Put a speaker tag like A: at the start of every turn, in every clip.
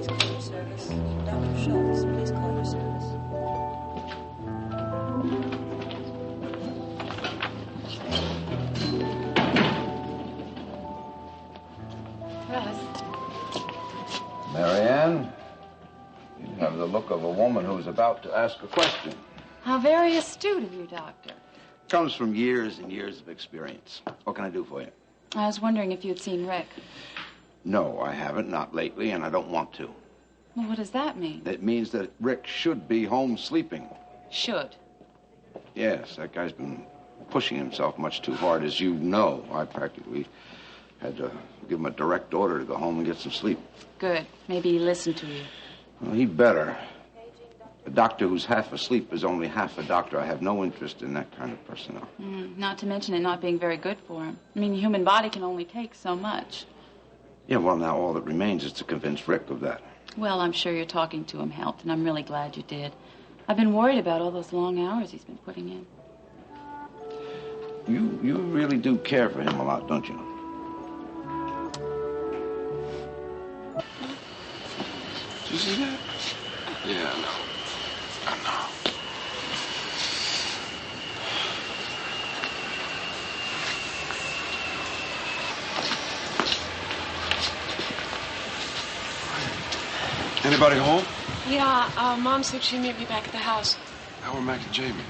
A: Please call your service. Dr. Schultz, please call your service.
B: Russ.
C: Marianne, you have the look of a woman who's about to ask a question.
B: How very astute of you, Doctor.
C: Comes from years and years of experience. What can I do for you?
B: I was wondering if you'd seen Rick.
C: No, I haven't, not lately, and I don't want to.
B: Well, what does that mean?
C: It means that Rick should be home sleeping.
B: Should?
C: Yes, that guy's been pushing himself much too hard, as you know. I practically had to give him a direct order to go home and get some sleep.
B: Good. Maybe he listened to you.
C: Well, he'd better. A doctor who's half asleep is only half a doctor. I have no interest in that kind of personnel.
B: Not to mention it not being very good for him. I mean, the human body can only take so much.
C: Yeah, well, now all that remains is to convince Rick of that.
B: Well, I'm sure your talking to him helped, and I'm really glad you did. I've been worried about all those long hours he's been putting in.
C: You really do care for him a lot, don't you?
D: Did you see that? Yeah, I know. I know. Anybody home?
E: Yeah, Mom said she'd meet me back at the house.
D: How are Mac and Jamie?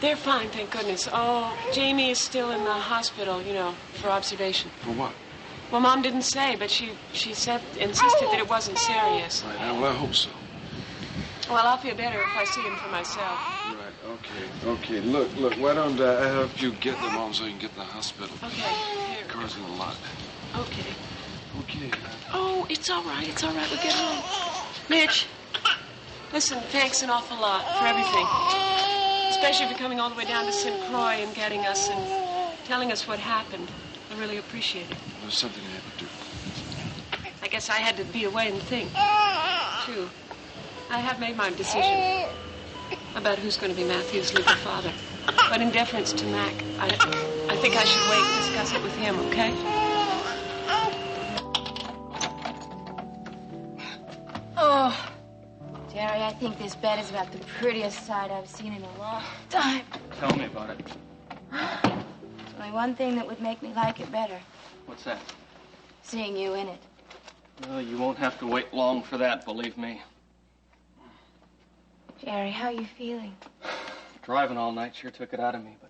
E: They're fine, thank goodness. Oh, Jamie is still in the hospital, for observation.
D: For what?
E: Well, Mom didn't say, but she insisted that it wasn't serious.
D: Right, well, I hope so.
E: Well, I'll feel better if I see him for myself.
D: Right, okay. Look, why don't I help you get them on so you can get to the hospital?
E: Okay, here.
D: The car's in the lot.
E: Okay.
D: Okay.
E: Oh, it's all right, we'll get home. Mitch, listen, thanks an awful lot for everything. Especially for coming all the way down to St. Croix and getting us and telling us what happened. I really appreciate it.
D: There's something I had to do.
E: I guess I had to be away and think, too. I have made my decision about who's going to be Matthew's legal father. But in deference to Mac, I think I should wait and discuss it with him, okay?
F: Oh, Jerry, I think this bed is about the prettiest sight I've seen in a long time.
G: Tell me about it.
F: There's only one thing that would make me like it better.
G: What's that?
F: Seeing you in it.
G: Well, you won't have to wait long for that, believe me.
F: Jerry, how are you feeling?
G: Driving all night sure took it out of me, but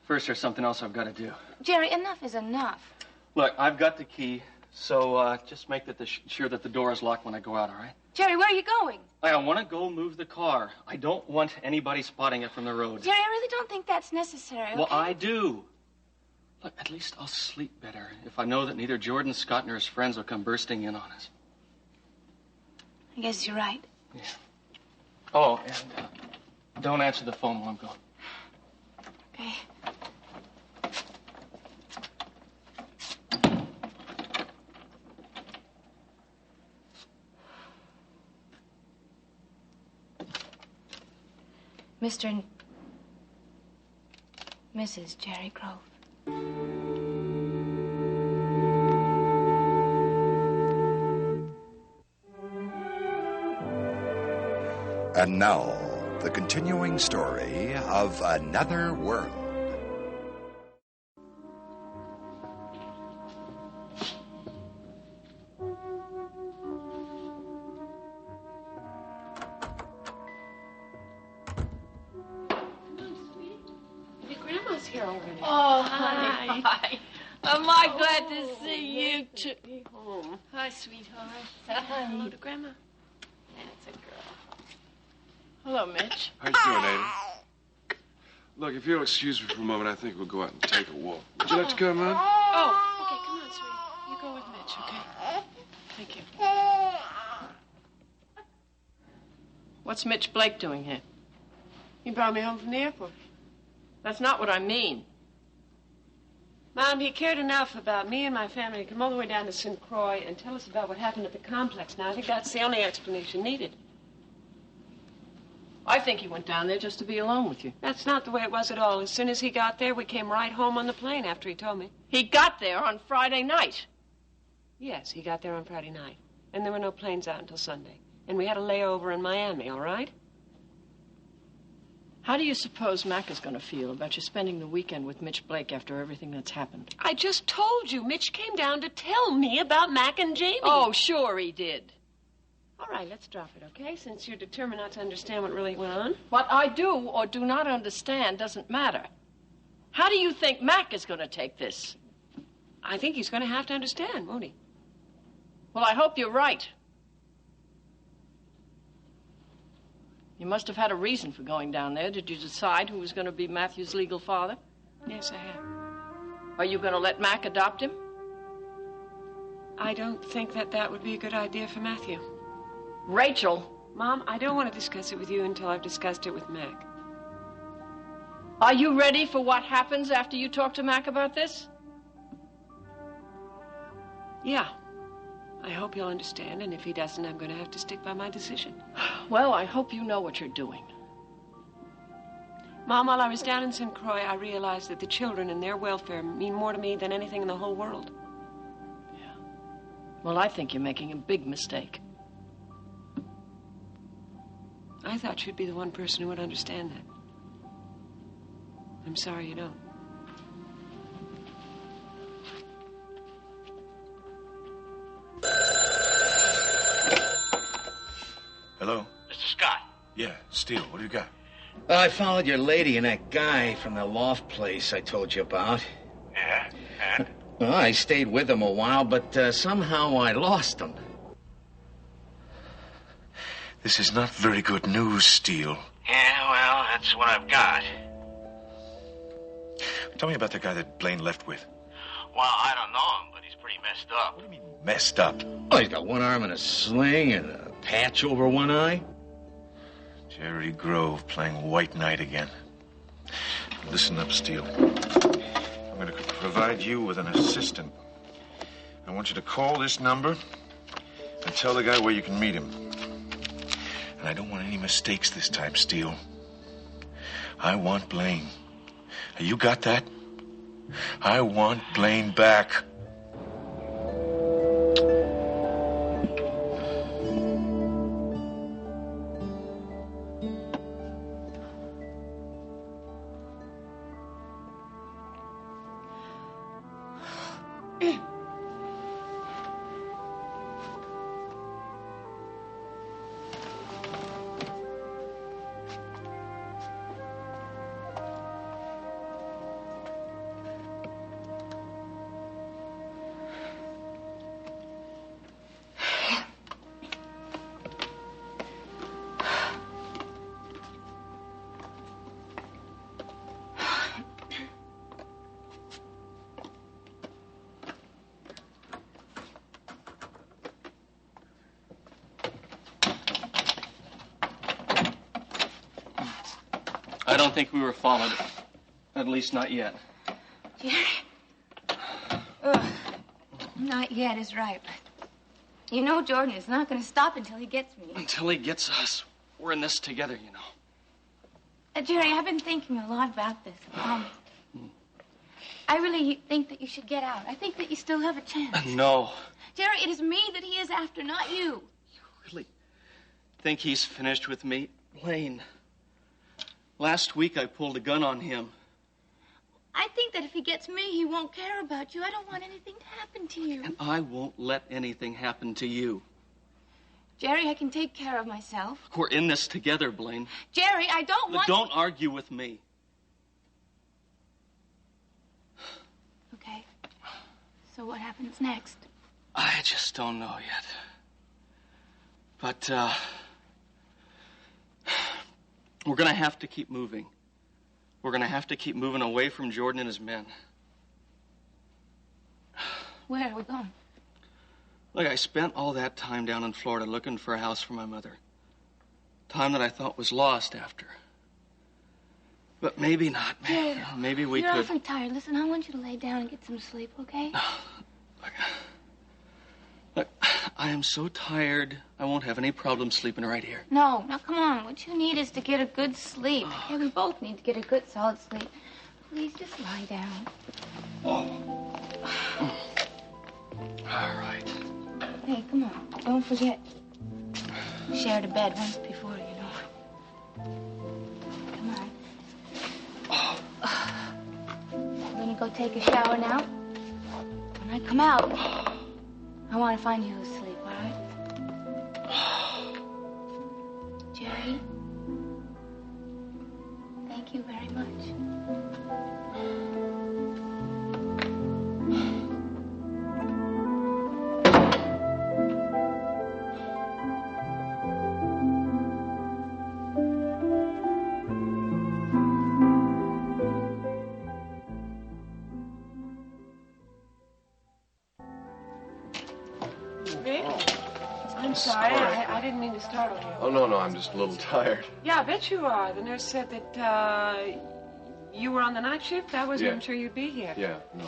G: first there's something else I've got to do.
F: Jerry, enough is enough.
G: Look, I've got the key, so just make sure that the door is locked when I go out, all right?
F: Jerry, where are you going?
G: I want to go move the car. I don't want anybody spotting it from the road.
F: Jerry, I really don't think that's necessary, okay?
G: Well, I do. Look, at least I'll sleep better if I know that neither Jordan Scott nor his friends will come bursting in on us.
F: I guess you're right.
G: Yeah. Oh, and don't answer the phone while I'm gone.
F: Okay. Mr. and Mrs. Jerry Grove.
H: And now, the continuing story of Another World.
E: Your grandma's here already.
I: Oh, honey. Hi. Am I glad to see you, too?
E: Home.
I: Hi, sweetheart.
E: Hello to Grandma.
I: That's a girl. Hello, Mitch.
D: How you doing, Ada? Look, if you'll excuse me for a moment, I think we'll go out and take a walk. Would you like to come, hon?
E: Oh, okay, come on, sweetie. You go with Mitch, okay? Thank you.
I: What's Mitch Blake doing here?
E: He brought me home from the airport.
I: That's not what I mean.
E: Mom, he cared enough about me and my family to come all the way down to St. Croix and tell us about what happened at the complex. Now, I think that's the only explanation needed.
I: I think he went down there just to be alone with you.
E: That's not the way it was at all. As soon as he got there, we came right home on the plane after he told me.
I: He got there on Friday night.
E: Yes, he got there on Friday night. And there were no planes out until Sunday. And we had a layover in Miami, all right?
I: How do you suppose Mac is going to feel about you spending the weekend with Mitch Blake after everything that's happened?
E: I just told you. Mitch came down to tell me about Mac and Jamie.
I: Oh, sure he did.
E: All right, let's drop it, okay? Since you're determined not to understand what really went on.
I: What I do or do not understand doesn't matter. How do you think Mac is going to take this?
E: I think he's going to have to understand, won't he?
I: Well, I hope you're right. You must have had a reason for going down there. Did you decide who was going to be Matthew's legal father?
E: Yes, I have.
I: Are you going to let Mac adopt him?
E: I don't think that would be a good idea for Matthew.
I: Rachel.
E: Mom, I don't want to discuss it with you until I've discussed it with Mac.
I: Are you ready for what happens after you talk to Mac about this?
E: Yeah. I hope he'll understand, and if he doesn't, I'm going to have to stick by my decision.
I: Well, I hope you know what you're doing.
E: Mom, while I was down in St. Croix, I realized that the children and their welfare mean more to me than anything in the whole world.
I: Yeah. Well, I think you're making a big mistake.
E: I thought you'd be the one person who would understand that. I'm sorry you don't.
J: Hello?
K: Mr. Scott.
J: Yeah, Steele, what do you got?
K: I followed your lady and that guy from the loft place I told you about.
J: Yeah? And?
K: Well, I stayed with them a while, but somehow I lost them.
J: This is not very good news, Steele.
K: Yeah, well, that's what I've got.
J: Tell me about the guy that Blaine left with.
K: Well, I don't know him, but he's pretty messed up.
J: What do you mean, messed up?
K: Oh, he's got one arm in a sling and a patch over one eye.
J: Jerry Grove playing White Knight again. Listen up, Steele. I'm going to provide you with an assistant. I want you to call this number and tell the guy where you can meet him. And I don't want any mistakes this time, Steele. I want Blaine. You got that? I want Blaine back.
G: I don't think we were followed. At least not yet.
F: Jerry. Not yet is right. You know Jordan is not going to stop until he gets me.
G: Until he gets us. We're in this together, you know.
F: Jerry, I've been thinking a lot about this. I really think that you should get out. I think that you still have a chance.
G: No.
F: Jerry, it is me that he is after, not you.
G: You really think he's finished with me? Blaine. Last week I pulled a gun on him.
F: I think that if he gets me, he won't care about you. I don't want anything to happen to you.
G: And I won't let anything happen to you.
F: Jerry, I can take care of myself.
G: We're in this together, Blaine.
F: Jerry, I don't want...
G: Don't argue with me.
F: Okay. So what happens next?
G: I just don't know yet. But, we're gonna have to keep moving. We're gonna have to keep moving away from Jordan and his men.
F: Where are we going?
G: Look, I spent all that time down in Florida looking for a house for my mother. Time that I thought was lost after. But maybe not. Maybe we
F: You're
G: could.
F: awfully tired. Listen, I want you to lay down and get some sleep, okay?
G: Look, I am so tired, I won't have any problem sleeping right here.
F: No, now come on. What you need is to get a good sleep. Okay, we both need to get a good, solid sleep. Please just lie down.
G: All right.
F: Hey, come on. Don't forget. Shared a bed once before, you know. Come on. I'm gonna go take a shower now. When I come out, I want to find you asleep, all right? Jerry, thank you very much.
E: I'm sorry. I didn't mean to startle you.
D: Oh, no, I'm just a little tired.
E: Yeah, I bet you are. The nurse said that you were on the night shift. I wasn't even sure you'd be here.
D: Yeah, no.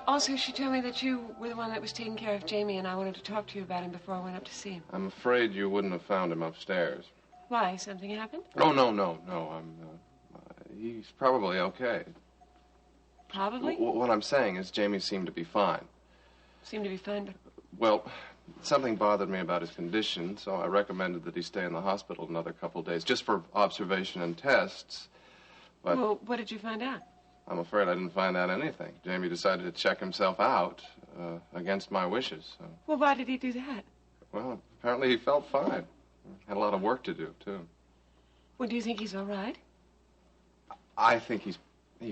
E: Also, she told me that you were the one that was taking care of Jamie, and I wanted to talk to you about him before I went up to see him.
D: I'm afraid you wouldn't have found him upstairs.
E: Why? Something happened?
D: Oh, no. He's probably okay.
E: Probably?
D: What I'm saying is Jamie seemed to be fine.
E: Seemed to be fine, but...
D: Well, something bothered me about his condition, so I recommended that he stay in the hospital another couple of days, just for observation and tests. But
E: well, what did you find out?
D: I'm afraid I didn't find out anything. Jamie decided to check himself out against my wishes. So.
E: Well, why did he do that?
D: Well, apparently he felt fine. Had a lot of work to do, too.
E: Well, do you think he's all right?
D: I think he's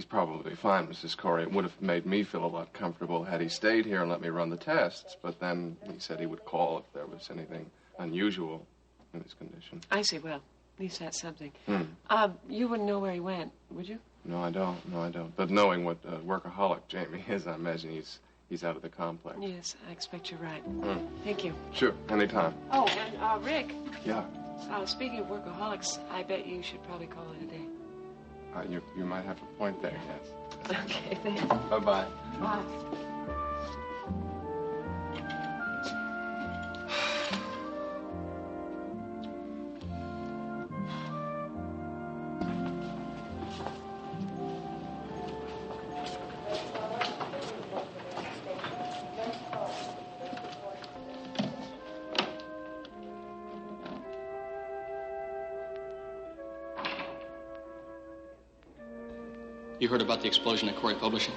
D: probably fine, Mrs. Corey. It would have made me feel a lot comfortable had he stayed here and let me run the tests. But then he said he would call if there was anything unusual in his condition.
E: I see. Well, at least that's something. You wouldn't know where he went, would you?
D: No, I don't. But knowing what a workaholic Jamie is, I imagine he's out of the complex.
E: Yes, I expect you're right. Thank you.
D: Sure, anytime.
E: Oh, and Rick.
D: Yeah?
E: Speaking of workaholics, I bet you should probably call it a day.
D: You might have a point there, yes.
E: Okay, thanks.
D: Bye-bye.
E: Bye.
G: You heard about the explosion at Croix Publishing?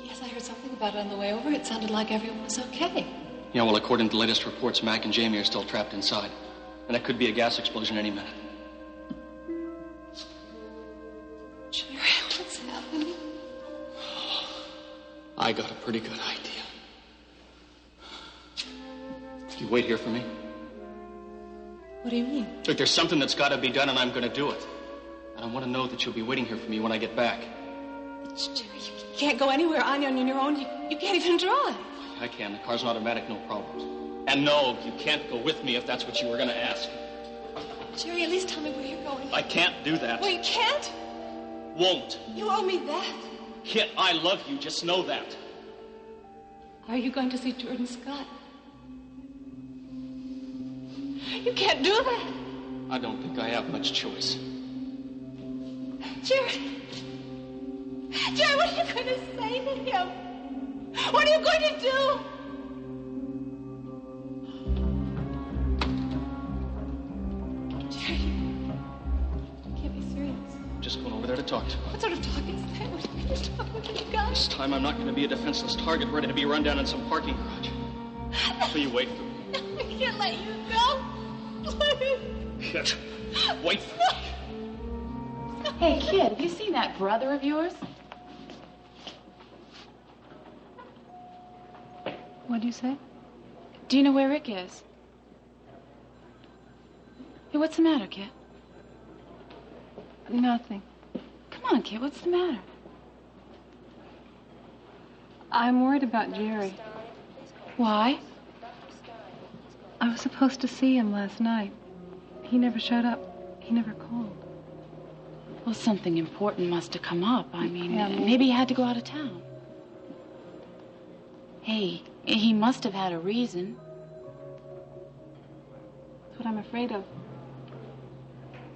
L: Yes, I heard something about it on the way over. It sounded like everyone was okay.
G: Yeah, well, according to the latest reports, Mac and Jamie are still trapped inside. And it could be a gas explosion any minute.
L: Jerry, what's happening?
G: I got a pretty good idea. You wait here for me?
L: What do you mean?
G: Look, there's something that's got to be done, and I'm going to do it. And I want to know that you'll be waiting here for me when I get back.
L: Jerry, you can't go anywhere on your own. You can't even drive.
G: I can. The car's an automatic, no problems. And no, you can't go with me if that's what you were going to ask.
L: Jerry, at least tell me where you're going.
G: I can't do that.
L: Well, you can't?
G: Won't.
L: You owe me that.
G: Kit, I love you. Just know that.
L: Are you going to see Jordan Scott? You can't do that.
G: I don't think I have much choice.
L: Jerry! Jerry, what are you going to say to him? What are you going to do? Jerry, you can't be serious.
G: I'm just going over there to talk to him.
L: What sort of talk is that? What are you going to talk with you guys?
G: This time I'm not going to be a defenseless target ready to be run down in some parking garage. So you wait for me.
L: No, I can't let you go. Please.
G: Kit, wait for me.
B: Hey, kid, have you seen that brother of yours?
L: What do you say?
B: Do you know where Rick is? Hey, what's the matter, kid?
L: Nothing.
B: Come on, kid, what's the matter?
L: I'm worried about Jerry.
B: Why?
L: I was supposed to see him last night. He never showed up. He never called.
B: Well, something important must have come up. I mean,
L: Yeah,
B: maybe he had to go out of town. Hey, he must have had a reason.
L: That's what I'm afraid of.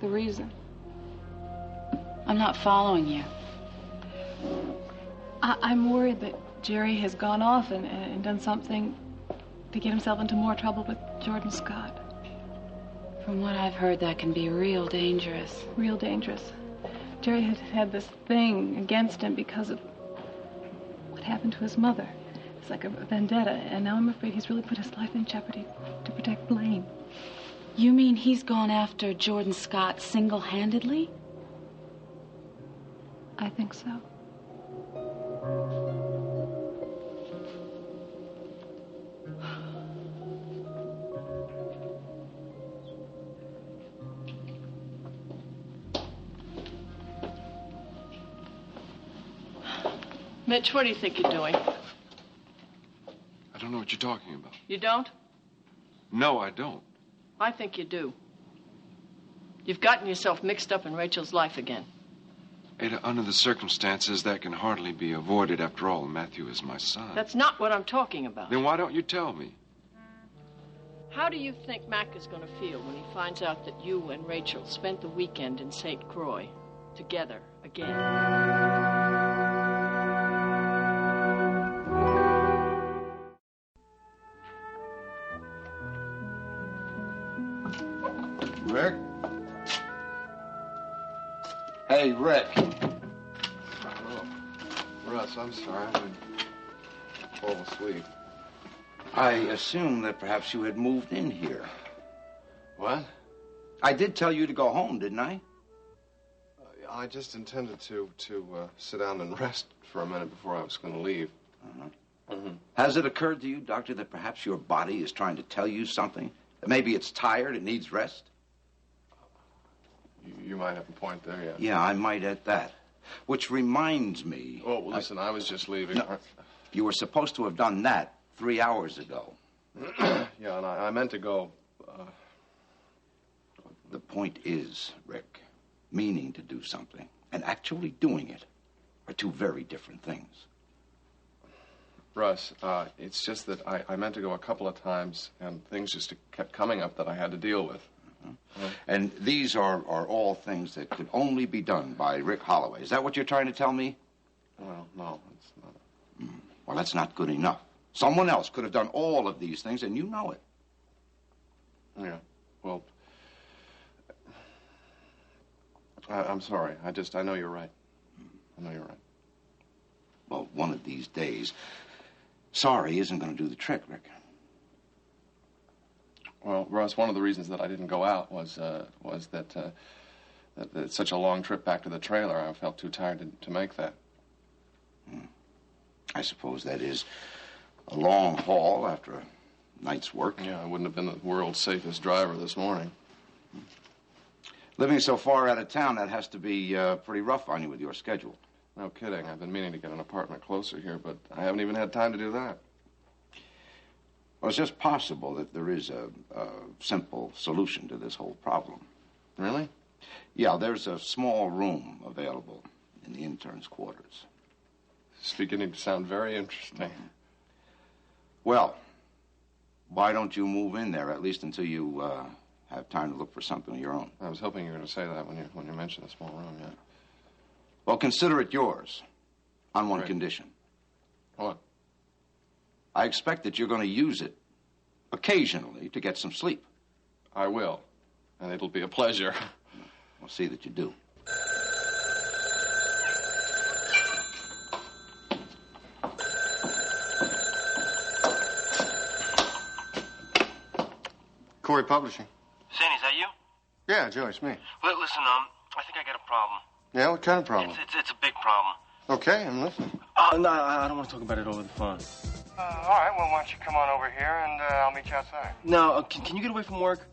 L: The reason.
B: I'm not following you.
L: I'm worried that Jerry has gone off and done something to get himself into more trouble with Jordan Scott.
B: From what I've heard, that can be real dangerous.
L: Real dangerous. Jerry had had this thing against him because of what happened to his mother. It's like a vendetta, and now I'm afraid he's really put his life in jeopardy to protect Blaine.
B: You mean he's gone after Jordan Scott single-handedly?
L: I think so.
I: Mitch, what do you think you're doing?
D: I don't know what you're talking about.
I: You don't?
D: No, I don't.
I: I think you do. You've gotten yourself mixed up in Rachel's life again.
D: Ada, under the circumstances, that can hardly be avoided. After all, Matthew is my son.
I: That's not what I'm talking about.
D: Then why don't you tell me?
I: How do you think Mac is going to feel when he finds out that you and Rachel spent the weekend in St. Croix together again?
C: Rick? Hey, Rick.
D: Oh, Russ, I'm sorry. I didn't fall asleep.
C: I assumed that perhaps you had moved in here.
D: What?
C: I did tell you to go home, didn't I?
D: I just intended to sit down and rest for a minute before I was going to leave.
C: Has it occurred to you, Doctor, that perhaps your body is trying to tell you something? That maybe it's tired, it needs rest?
D: You might have a point there, yeah.
C: Yeah, I might at that. Which reminds me...
D: Oh, well, listen, I was just leaving.
C: No, you were supposed to have done that 3 hours ago.
D: Yeah, and I meant to go...
C: The point is, Rick, meaning to do something and actually doing it are two very different things.
D: Russ, it's just that I meant to go a couple of times, and things just kept coming up that I had to deal with.
C: And these are all things that could only be done by Rick Holloway. Is that what you're trying to tell me?
D: Well, no, it's not.
C: Well, that's not good enough. Someone else could have done all of these things, and you know it.
D: Yeah, well, I'm sorry. I know you're right. I know you're right.
C: Well, one of these days, sorry isn't going to do the trick, Rick.
D: Well, Russ, one of the reasons that I didn't go out was that it's such a long trip back to the trailer. I felt too tired to make that.
C: I suppose that is a long haul after a night's work.
D: Yeah, I wouldn't have been the world's safest driver this morning.
C: Living so far out of town, that has to be pretty rough on you with your schedule.
D: No kidding. I've been meaning to get an apartment closer here, but I haven't even had time to do that.
C: Well, it's just possible that there is a simple solution to this whole problem.
D: Really?
C: Yeah, there's a small room available in the intern's quarters.
D: It's beginning to sound very interesting.
C: Well, why don't you move in there, at least until you have time to look for something of your own?
D: I was hoping you were going to say that when you mentioned the small room, yeah.
C: Well, consider it yours, on one condition.
D: What?
C: I expect that you're going to use it occasionally to get some sleep.
D: I will, and it'll be a pleasure.
C: We'll see that you do.
M: Corey Publishing.
N: Sandy, is that you?
M: Yeah, Joe, it's me.
N: Well, listen, I think I got a problem.
M: Yeah, what kind of problem?
N: It's a big problem.
M: Okay, I'm listening.
N: Oh, no, I don't want to talk about it over the phone.
M: All right, well, why don't you come on over here and I'll meet you outside.
N: No, can you get away from work?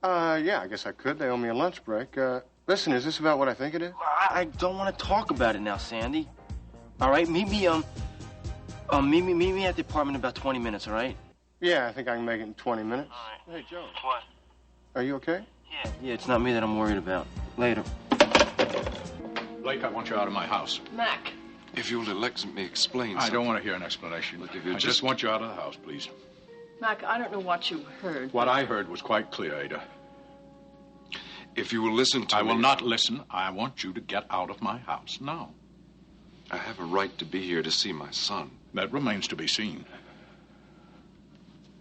M: Yeah, I guess I could. They owe me a lunch break. Listen, is this about what I think it is?
N: I don't want to talk about it now, Sandy. All right, meet me at the apartment in about 20 minutes, all right?
M: Yeah, I think I can make it in 20 minutes.
N: All right.
M: Hey, Joe.
N: What?
M: Are you okay?
N: Yeah, it's not me that I'm worried about. Later.
O: Blake, I want you out of my house.
I: Mac.
D: If you'll let me explain
O: I don't want to hear an explanation.
D: Look, if you
O: I just want you out of the house, please.
I: Mac, I don't know what you heard.
O: What I heard was quite clear, Ada.
D: If you will listen to me...
O: I will not listen. I want you to get out of my house now.
D: I have a right to be here to see my son.
O: That remains to be seen.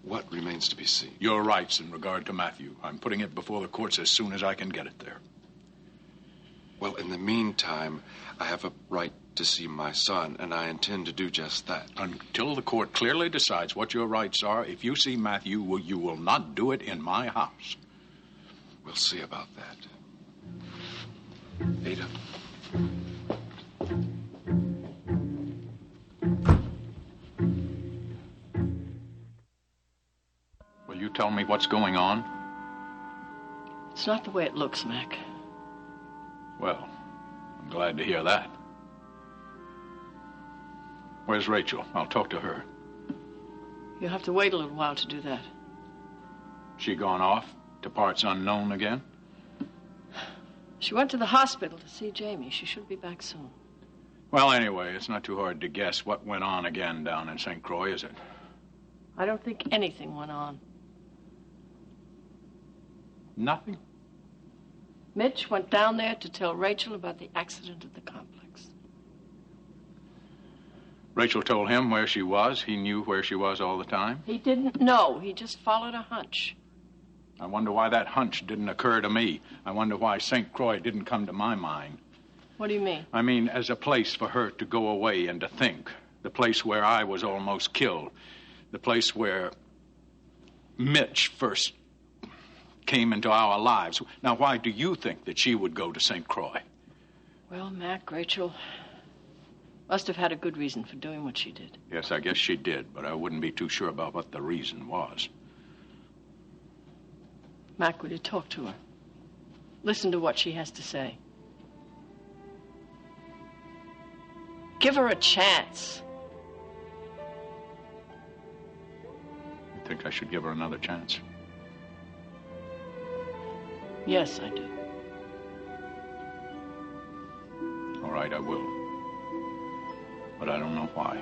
P: What remains to be seen?
O: Your rights in regard to Matthew. I'm putting it before the courts as soon as I can get it there.
P: Well, in the meantime, I have a right to see my son, and I intend to do just that.
O: Until the court clearly decides what your rights are, if you see Matthew, you will not do it in my house.
P: We'll see about that. Ada.
O: Will you tell me what's going on?
I: It's not the way it looks, Mac.
O: Well, I'm glad to hear that. Where's Rachel? I'll talk to her.
I: You'll have to wait a little while to do that.
O: She gone off to parts unknown again?
I: She went to the hospital to see Jamie. She should be back soon.
O: Well, anyway, it's not too hard to guess what went on again down in St. Croix, is it?
I: I don't think anything went on.
O: Nothing?
I: Mitch went down there to tell Rachel about the accident at the complex.
O: Rachel told him where she was. He knew where she was all the time.
I: He didn't know. He just followed a hunch.
O: I wonder why that hunch didn't occur to me. I wonder why St. Croix didn't come to my mind.
I: What do you mean?
O: I mean, as a place for her to go away and to think. The place where I was almost killed. The place where Mitch first came into our lives. Now, why do you think that she would go to St. Croix?
I: Well, Mac, Rachel must have had a good reason for doing what she did.
O: Yes, I guess she did, but I wouldn't be too sure about what the reason was.
I: Mac, will you talk to her? Listen to what she has to say. Give her a chance.
O: You think I should give her another chance?
I: Yes, I do.
O: All right, I will. But I don't know why.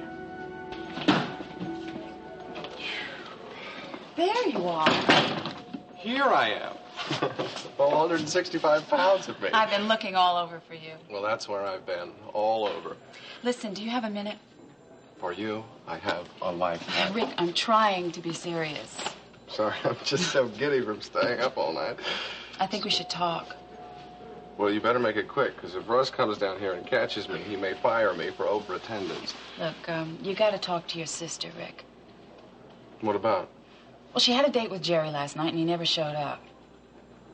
B: There you are.
D: Here I am. All 165 pounds of me.
B: I've been looking all over for you.
D: Well, that's where I've been, all over.
B: Listen, do you have a minute?
D: For you, I have a lifetime.
B: Rick, I'm trying to be serious.
D: Sorry, I'm just so giddy from staying up all night.
B: I think we should talk.
D: Well, you better make it quick, because if Russ comes down here and catches me, he may fire me for overattendance.
B: Look, you got to talk to your sister, Rick.
D: What about?
B: Well, she had a date with Jerry last night, and he never showed up.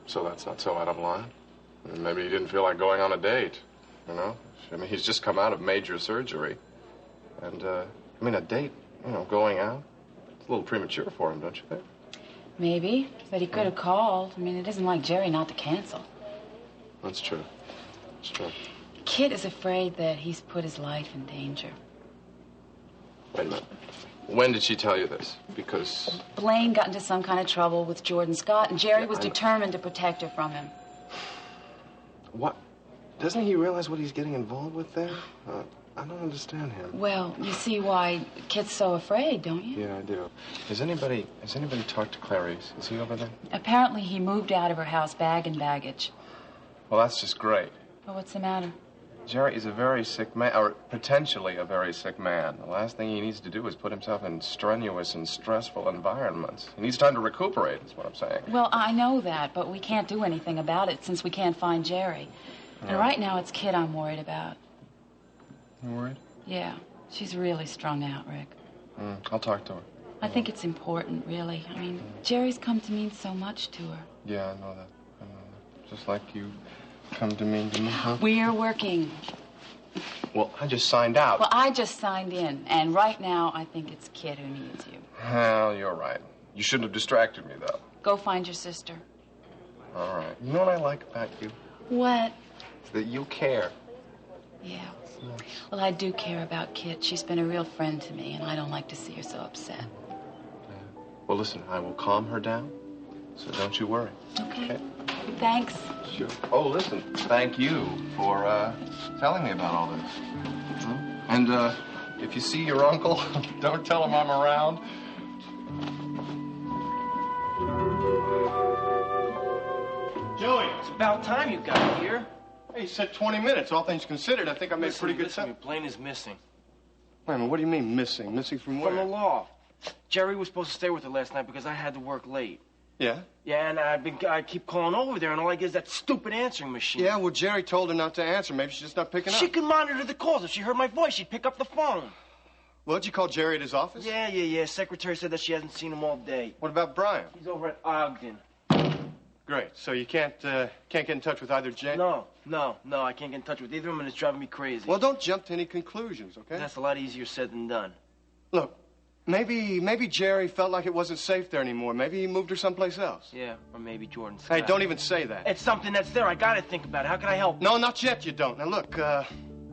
D: So that's not so out of line? Maybe he didn't feel like going on a date, you know? I mean, he's just come out of major surgery. And, I mean, a date, you know, going out, it's a little premature for him, don't you think?
B: Maybe, but he could have called. I mean, it isn't like Jerry not to cancel.
D: That's true. That's true.
B: Kit is afraid that he's put his life in danger.
D: Wait a minute. When did she tell you this? Because...
B: Blaine got into some kind of trouble with Jordan Scott, and Jerry was determined to protect her from him.
D: What? Doesn't he realize what he's getting involved with there? I don't understand him.
B: Well, you see why Kit's so afraid, don't you?
D: Yeah, I do. Has anybody talked to Clarice? Is he over there?
B: Apparently he moved out of her house, bag and baggage.
D: Well, that's just great.
B: Well, what's the matter?
D: Jerry is a very sick man, or potentially a very sick man. The last thing he needs to do is put himself in strenuous and stressful environments. He needs time to recuperate, is what I'm saying.
B: Well, I know that, but we can't do anything about it since we can't find Jerry. And right now it's Kit I'm worried about.
D: You worried?
B: Yeah, she's really strung out, Rick.
D: I'll talk to her.
B: I think it's important, really. I mean, Jerry's come to mean so much to her.
D: Yeah, I know that. Just like you come to mean to me, huh?
B: We're working.
D: Well, I just signed out.
B: Well, I just signed in, and right now I think it's Kit who needs you.
D: Well, you're right. You shouldn't have distracted me, though.
B: Go find your sister.
D: All right. You know what I like about you?
B: What?
D: It's that you care.
B: Yeah. Well, I do care about Kit. She's been a real friend to me, and I don't like to see her so upset.
D: Yeah. Well, listen, I will calm her down, so don't you worry.
B: Okay. Thanks.
D: Sure. Oh, listen, thank you for telling me about all this. And if you see your uncle, don't tell him I'm around.
N: Joey, it's about time you got here.
M: Hey, you said 20 minutes. All things considered, I think I made pretty good
N: listen,
M: sense.
N: Blaine is missing.
M: Wait a minute, what do you mean missing? Missing from where?
N: From the loft. Jerry was supposed to stay with her last night because I had to work late.
M: Yeah?
N: Yeah, and I keep calling over there, and all I get is that stupid answering machine.
M: Yeah, well, Jerry told her not to answer. Maybe she's just not picking up.
N: She could monitor the calls. If she heard my voice, she'd pick up the phone.
M: Well, did you call Jerry at his office?
N: Yeah. Secretary said that she hasn't seen him all day.
M: What about Brian?
N: He's over at Ogden.
M: Great. So you can't get in touch with either Jay?
N: No, I can't get in touch with either of them, and it's driving me crazy.
M: Well, don't jump to any conclusions, okay?
N: That's a lot easier said than done.
M: Look, maybe Jerry felt like it wasn't safe there anymore. Maybe he moved her someplace else.
N: Yeah, or maybe Jordan
M: Hey,
N: Scott.
M: don't even say that.
N: It's something that's there. I gotta think about it. How can I help?
M: No, not yet, you don't. Now, look, why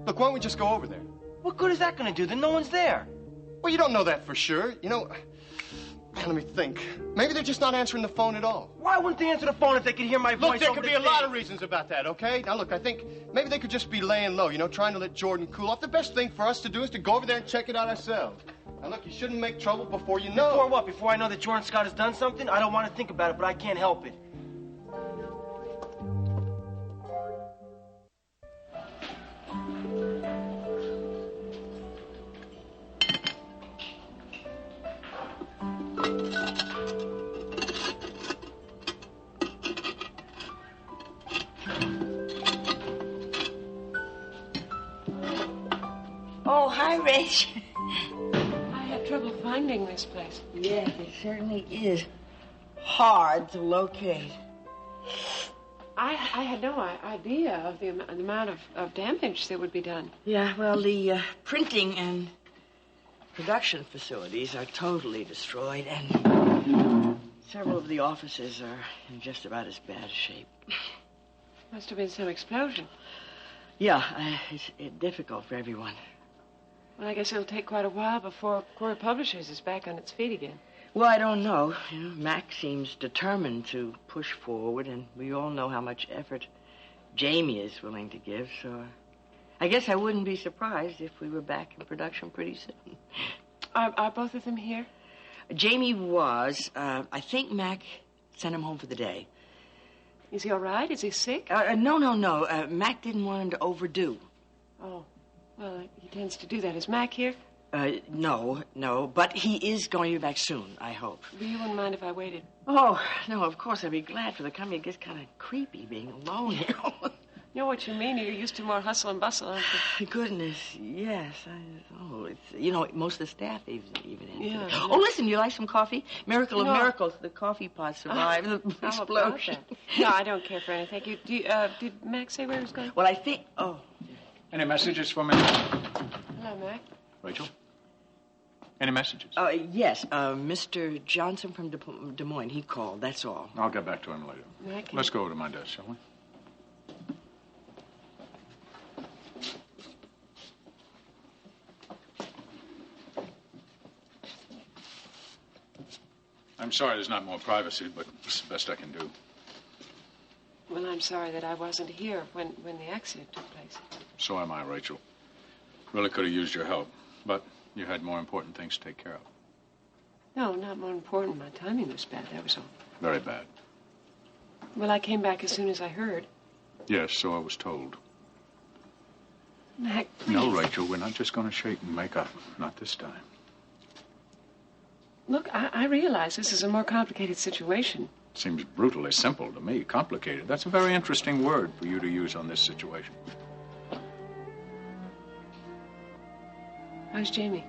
M: don't we just go over there?
N: What good is that gonna do? Then no one's there.
M: Well, you don't know that for sure. You know, let me think. Maybe they're just not answering the phone at all.
N: Why wouldn't they answer the phone if they could hear my voice?
M: Look, there
N: over
M: could
N: the
M: be a lot
N: thing?
M: of reasons about that, okay? Now, look, I think maybe they could just be laying low, you know, trying to let Jordan cool off. The best thing for us to do is to go over there and check it out ourselves. Now, look, you shouldn't make trouble before you know.
N: Before what? Before I know that Jordan Scott has done something? I don't want to think about it, but I can't help it.
Q: Oh, hi, Rach.
E: I had trouble finding this place.
Q: Yes, it certainly is hard to locate.
E: I had no idea of the amount of damage that would be done.
Q: Yeah, well, the printing and production facilities are totally destroyed, and several of the offices are in just about as bad a shape.
E: Must have been some explosion.
Q: Yeah, it's difficult for everyone.
E: Well, I guess it'll take quite a while before Croix Publishers is back on its feet again.
Q: Well, I don't know. You know, Mac seems determined to push forward, and we all know how much effort Jamie is willing to give, so I guess I wouldn't be surprised if we were back in production pretty soon.
E: Are both of them here?
Q: Jamie was. I think Mac sent him home for the day.
E: Is he all right? Is he sick?
Q: No. Mac didn't want him to overdo.
E: Oh, well, he tends to do that. Is Mac here?
Q: No, but he is going to be back soon, I hope.
E: But you wouldn't mind if I waited?
Q: Oh, no, of course, I'd be glad for the company. It gets kind of creepy being alone here.
E: You know what you mean. You're used to more hustle and bustle, aren't you?
Q: Goodness, yes. It's, you know, most of the staff isn't even in.
E: Yeah.
Q: Oh, listen, you like some coffee? Miracle of miracles, the coffee pot survived the
E: How
Q: explosion.
E: about that? No, I don't care for anything. Thank you. Did Mac say where he was going?
Q: Well, I think... Oh.
O: Any messages for me?
E: Hello, Mac.
O: Rachel? Any messages?
Q: Yes, Mr. Johnson from Des Moines. He called, that's all.
O: I'll get back to him later.
E: Mac,
O: Let's go to my desk, shall we? I'm sorry there's not more privacy, but it's the best I can do.
E: Well, I'm sorry that I wasn't here when the accident took place.
O: So am I, Rachel. Really could have used your help, but you had more important things to take care of.
E: No, not more important. My timing was bad, that was all.
O: Very bad.
E: Well, I came back as soon as I heard.
O: Yes, so I was told.
E: Mac, please.
O: No, Rachel, we're not just going to shake and make up. Not this time.
E: Look, I realize this is a more complicated situation.
O: Seems brutally simple to me. Complicated. That's a very interesting word for you to use on this situation.
E: How's Jamie?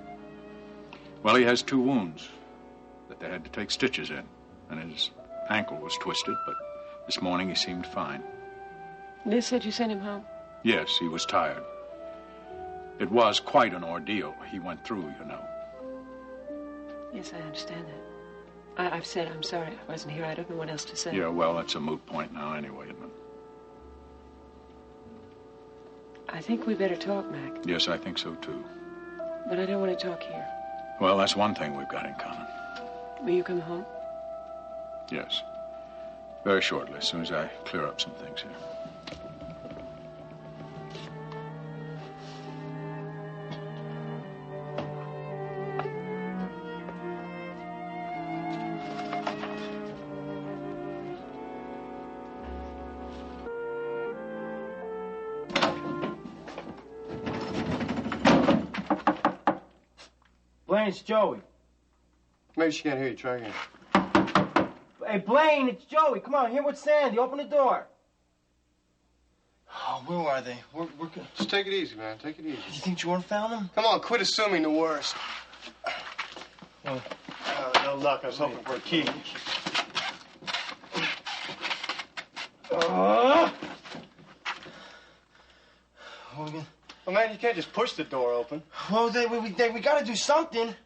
O: Well, he has 2 wounds that they had to take stitches in, and his ankle was twisted, but this morning he seemed fine.
E: Liz said you sent him home?
O: Yes, he was tired. It was quite an ordeal he went through, you know.
E: Yes, I understand that. I've said I'm sorry I wasn't here. I don't know what else to say.
O: Yeah, well, that's a moot point now anyway, isn't it?
E: I think we better talk, Mac.
O: Yes, I think so, too.
E: But I don't want to talk here.
O: Well, that's one thing we've got in common.
E: Will you come home?
O: Yes. Very shortly, as soon as I clear up some things here.
N: Blaine, it's Joey.
M: Maybe she can't hear you. Try again.
N: Hey, Blaine, it's Joey. Come on, here with Sandy. Open the door. Oh, where are they? We're
M: Just take it easy, man. Take it easy.
N: You think Jordan found them?
M: Come on, quit assuming the worst.
N: Oh.
M: No luck. I was hoping for a key. Well, man, you can't just push the door open.
N: Well, we got to do something.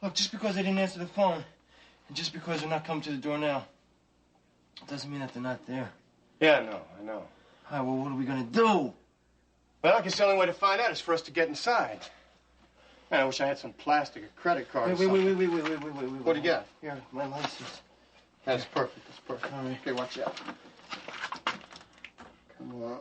N: Look, just because they didn't answer the phone, and just because they're not coming to the door now, doesn't mean that they're not there.
M: Yeah, I know.
N: All right, well, what are we going to do?
M: Well, I guess the only way to find out is for us to get inside. Man, I wish I had some plastic, a credit card.
N: Wait.
M: What do you got?
N: Here, my license.
M: That's perfect. That's perfect.
N: All right.
M: Okay, watch out. Come on.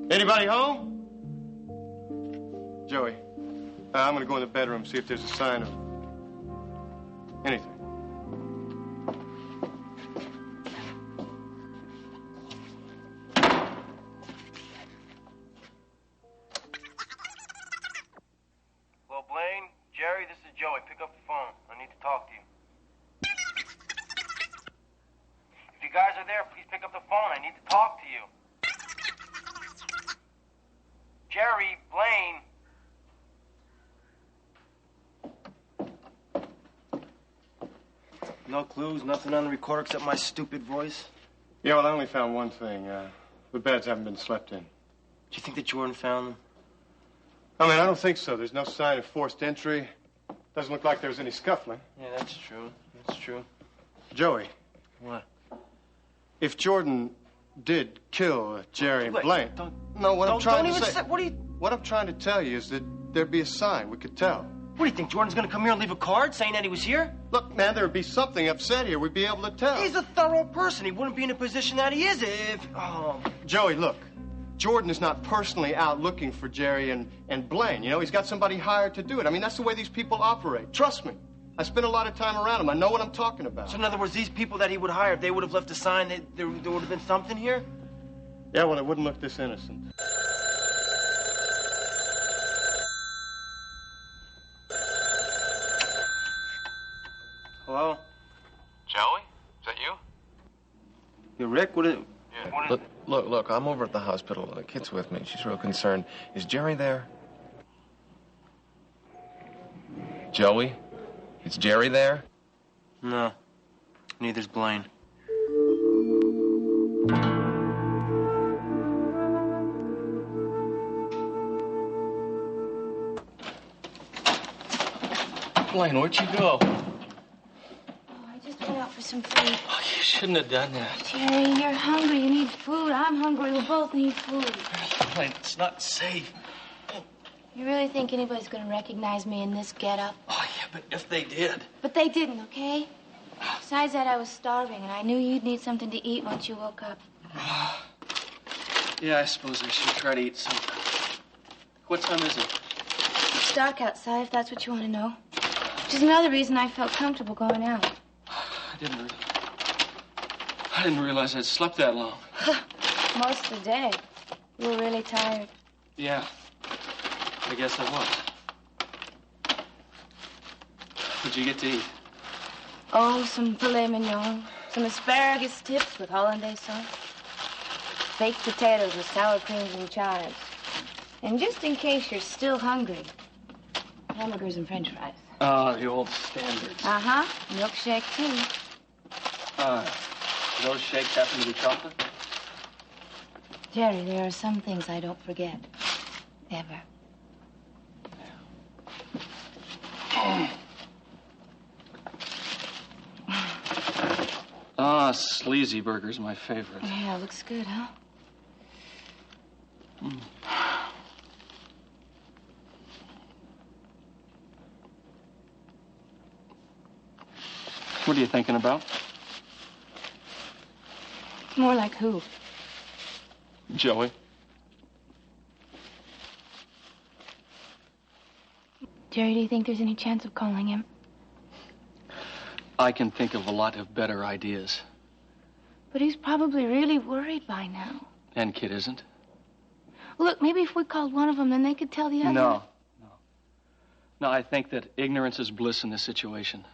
M: Anybody home? Joey, I'm gonna go in the bedroom, see if there's a sign of anything.
N: Hello, Blaine. Jerry, this is Joey. Pick up the phone. I need to talk to you. If you guys are there, please pick up the phone. I need to talk to you. Jerry, Blaine. No clues, nothing on the recorder except my stupid voice?
M: Yeah, well, I only found one thing. The beds haven't been slept in.
N: Do you think that Jordan found them?
M: I mean, I don't think so. There's no sign of forced entry. Doesn't look like there was any scuffling.
N: Yeah, that's true. That's true.
M: Joey.
N: What?
M: If Jordan did kill Jerry and Blaine... What I'm trying to tell you is that there'd be a sign. We could tell.
N: What, do you think Jordan's going to come here and leave a card saying that he was here?
M: Look, man, there'd be something upset here. We'd be able to tell.
N: He's a thorough person. He wouldn't be in a position that he is if... Oh.
M: Joey, look. Jordan is not personally out looking for Jerry and Blaine. You know, he's got somebody hired to do it. I mean, that's the way these people operate. Trust me. I spent a lot of time around him. I know what I'm talking about.
N: So in other words, these people that he would hire, if they would have left a sign, there would have been something here?
M: Yeah, well, it wouldn't look this innocent.
N: Hello?
D: Joey? Is that you?
N: You Rick? What is...
D: Yeah. Look, I'm over at the hospital. The kid's with me. She's real concerned. Is Jerry there? Joey? Is Jerry there?
N: No. Neither's Blaine.
G: Blaine, where'd you go?
F: I just went out for some food.
G: Oh, you shouldn't have done that.
F: Jerry, you're hungry. You need food. I'm hungry. We both need food.
G: Blaine, it's not safe.
F: You really think anybody's going to recognize me in this getup?
G: Oh, yeah, but if they did.
F: But they didn't, okay? Besides that, I was starving, and I knew you'd need something to eat once you woke up.
G: Yeah, I suppose I should try to eat something. What time is it?
F: It's dark outside, if that's what you want to know. Which is another reason I felt comfortable going out.
G: I didn't realize I'd slept that long.
F: Most of the day. You were really tired.
G: Yeah, I guess I was. What'd you get to eat?
F: Oh, some filet mignon, some asparagus tips with hollandaise sauce, baked potatoes with sour creams and chives. And just in case you're still hungry, hamburgers and french fries.
G: Oh, the old standards.
F: Uh-huh. Milkshake, too.
G: Do those shakes happen to be chocolate?
F: Jerry, there are some things I don't forget. Ever.
G: Sleazy burger's my favorite.
F: Yeah, looks good, huh?
G: Mm. What are you thinking about?
F: More like who?
G: Joey.
F: Jerry, do you think there's any chance of calling him?
G: I can think of a lot of better ideas.
F: But he's probably really worried by now.
G: And Kid isn't.
F: Look, maybe if we called one of them, then they could tell the other.
G: No, I think that ignorance is bliss in this situation.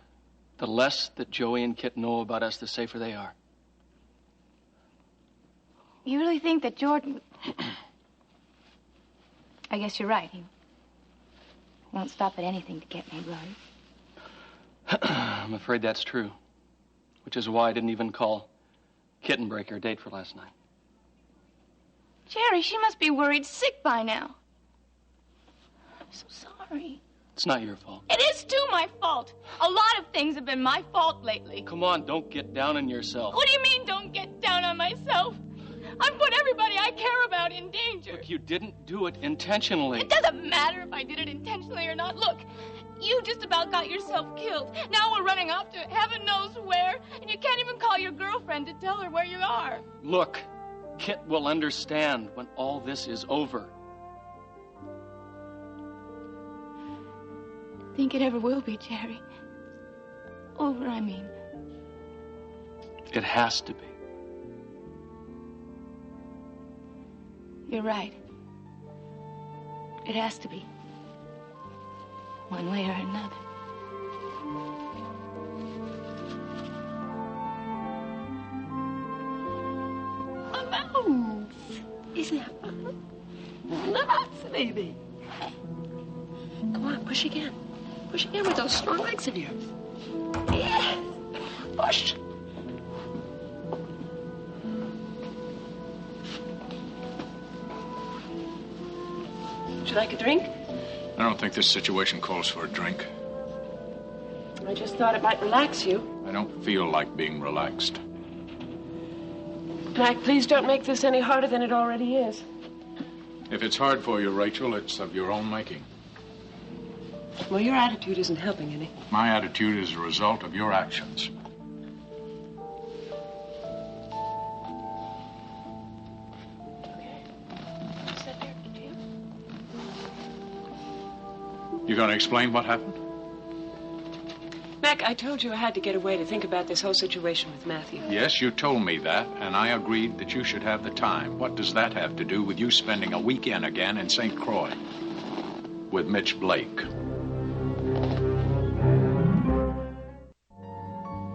G: The less that Joey and Kit know about us, the safer they are.
F: You really think that Jordan... I guess you're right. He won't stop at anything to get me, will he?
G: I'm afraid that's true. Which is why I didn't even call Kit and break her date for last night.
F: Jerry, she must be worried sick by now. I'm so sorry.
G: It's not your fault.
F: It is, too, my fault. A lot of things have been my fault lately.
G: Come on, don't get down on yourself.
F: What do you mean, don't get down on myself? I've put everybody I care about in danger.
G: Look, you didn't do it intentionally.
F: It doesn't matter if I did it intentionally or not. Look, you just about got yourself killed. Now we're running off to heaven knows where, and you can't even call your girlfriend to tell her where you are.
G: Look, Kit will understand when all this is over.
F: Think it ever will be, Jerry? Over, I mean.
G: It has to be.
F: You're right. It has to be. One way or another.
E: Oh, isn't that fun? Nuts, baby. Go on, push again. Push again with those strong legs of yours. Yes. Push. Would you like a drink?
O: I don't think this situation calls for a drink.
E: I just thought it might relax you.
O: I don't feel like being relaxed.
E: Mac, please don't make this any harder than it already is.
O: If it's hard for you, Rachel, it's of your own making.
E: Well, your attitude isn't helping any.
O: My attitude is a result of your actions. You going to explain what happened?
E: Mac, I told you I had to get away to think about this whole situation with Matthew.
O: Yes, you told me that, and I agreed that you should have the time. What does that have to do with you spending a weekend again in St. Croix with Mitch Blake?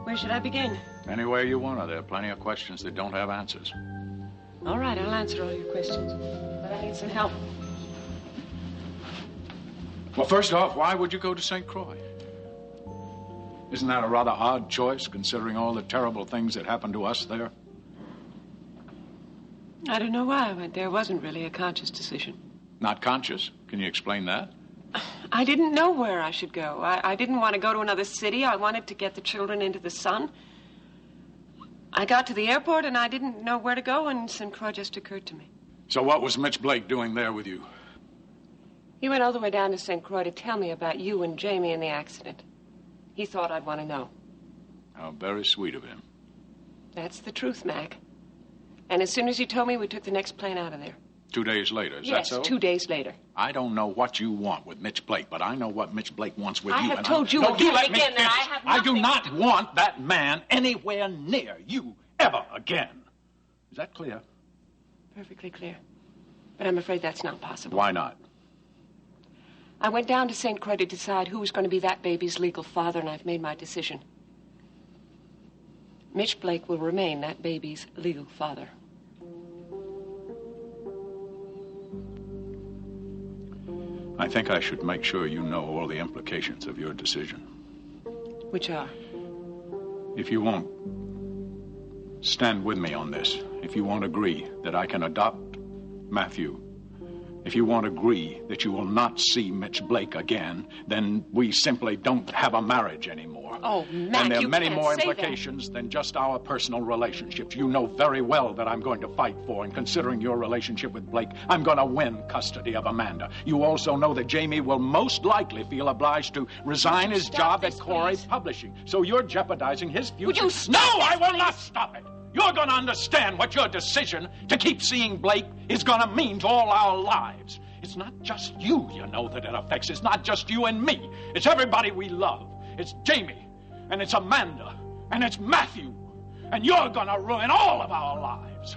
E: Where should I begin?
O: Anywhere you want to. There are plenty of questions that don't have answers.
E: All right, I'll answer all your questions. But I need some help.
O: Well, first off, why would you go to St. Croix? Isn't that a rather odd choice, considering all the terrible things that happened to us there?
E: I don't know why I went there. It wasn't really a conscious decision.
O: Not conscious? Can you explain that?
E: I didn't know where I should go. I didn't want to go to another city. I wanted to get the children into the sun. I got to the airport, and I didn't know where to go, and St. Croix just occurred to me.
O: So what was Mitch Blake doing there with you?
E: He went all the way down to St. Croix to tell me about you and Jamie and the accident. He thought I'd want to know.
O: How very sweet of him.
E: That's the truth, Mac. And as soon as he told me, we took the next plane out of there.
O: 2 days later, is
E: yes,
O: that so?
E: 2 days later.
O: I don't know what you want with Mitch Blake, but I know what Mitch Blake wants with
E: I
O: you.
E: have told you again and again that I have nothing.
O: I do not want that man anywhere near you ever again. Is that clear?
E: Perfectly clear. But I'm afraid that's not possible.
O: Why not?
E: I went down to St. Croix to decide who was going to be that baby's legal father, and I've made my decision. Mitch Blake will remain that baby's legal father.
O: I think I should make sure you know all the implications of your decision.
E: Which are?
O: If you won't stand with me on this, if you won't agree that I can adopt Matthew, if you won't agree that you will not see Mitch Blake again, then we simply don't have a marriage anymore.
E: Oh, Mac,
O: and there are
E: you
O: many
E: can't
O: more
E: say
O: implications than just our personal relationships. You know very well that I'm going to fight for, and considering your relationship with Blake, I'm going to win custody of Amanda. You also know that Jamie will most likely feel obliged to resign his job at Croix Publishing. So you're jeopardizing his future.
E: Would you stop
O: No, I will not stop it. You're going to understand what your decision to keep seeing Blake is going to mean to all our lives. It's not just you, you know, that it affects. It's not just you and me. It's everybody we love. It's Jamie, and it's Amanda, and it's Matthew. And you're going to ruin all of our lives.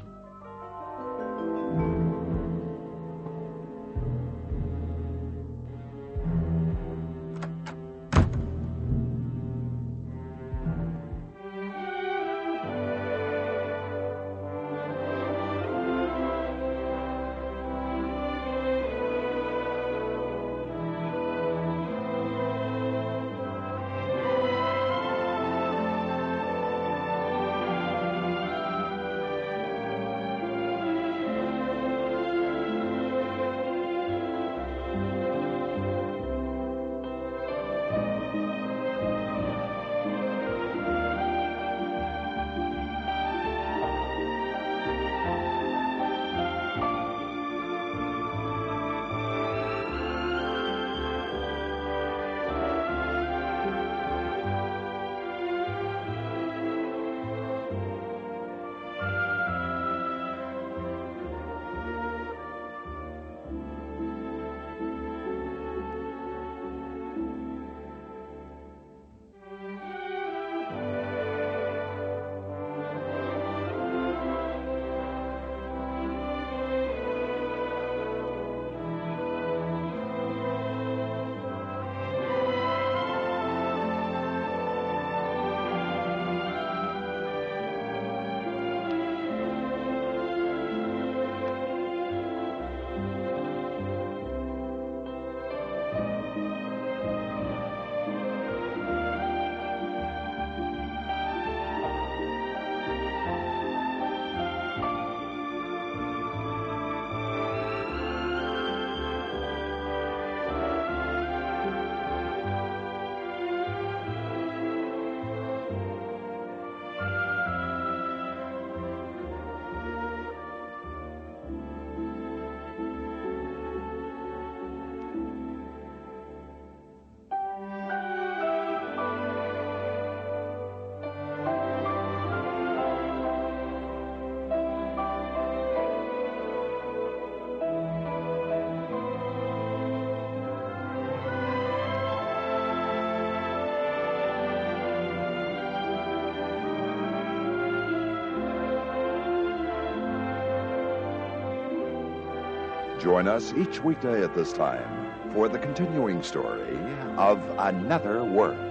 H: Join us each weekday at this time for the continuing story of Another World.